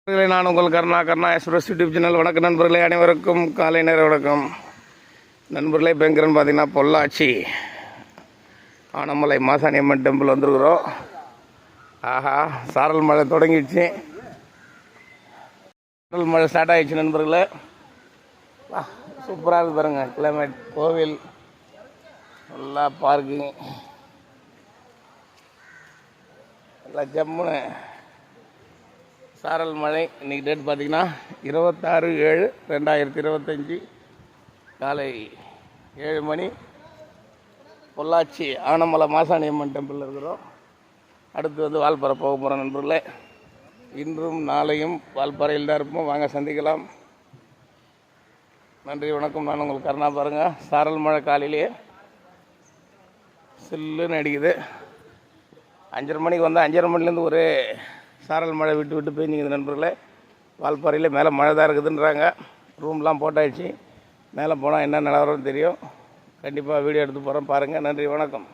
நான் உங்கள் Karuna express YouTube channel. வணக்கம் நண்பர்களே, அனைவருக்கும் காலை நேர வணக்கம் நண்பர்களே. பெங்கரன் பார்த்தீங்கன்னா பொள்ளாச்சி ஆனமலை மாசாணியம்மன் டெம்பிள் வந்துருக்குறோம். ஆஹா, சாரல் மழை தொடங்கிடுச்சு. சாரல் மழை ஸ்டார்ட் ஆகிடுச்சு நண்பர்களே. சூப்பராக இருக்குது பாருங்க. கிளைமேட், கோவில், நல்லா பார்க்கிங், நல்லா ஜம்முன்னு சாரல் மழை. இன்றைக்கி டேட் பார்த்திங்கன்னா 26/7/2025 காலை 7 மணி. பொள்ளாச்சி ஆனமலை மாசாணியம்மன் டெம்பிளில் இருக்கிறோம். அடுத்து வந்து வால்பாறை போக போகிறோம் நண்பர்களே. இன்றும் நாளையும் வால்பாறையில் தான் இருப்போம். வாங்க சந்திக்கலாம். நன்றி, வணக்கம். நான் உங்களுக்கு கருணா. பாருங்கள், சாரல் மழை காலையிலேயே சில்லுன்னு அடிக்குது. 5:30 மணிக்கு வந்தால் 5:30 மணிலேருந்து ஒரே சாரல் மழை விட்டு விட்டு பெய்ஞ்சிக்குது நண்பர்களே. வால்பாறையில் மேலே மழை தான் இருக்குதுன்றாங்க. ரூம்லாம் போட்டாயிடுச்சு. மேலே போனால் என்ன நிலவரம் தெரியும். கண்டிப்பாக வீடியோ எடுத்து போகிறோம், பாருங்கள். நன்றி, வணக்கம்.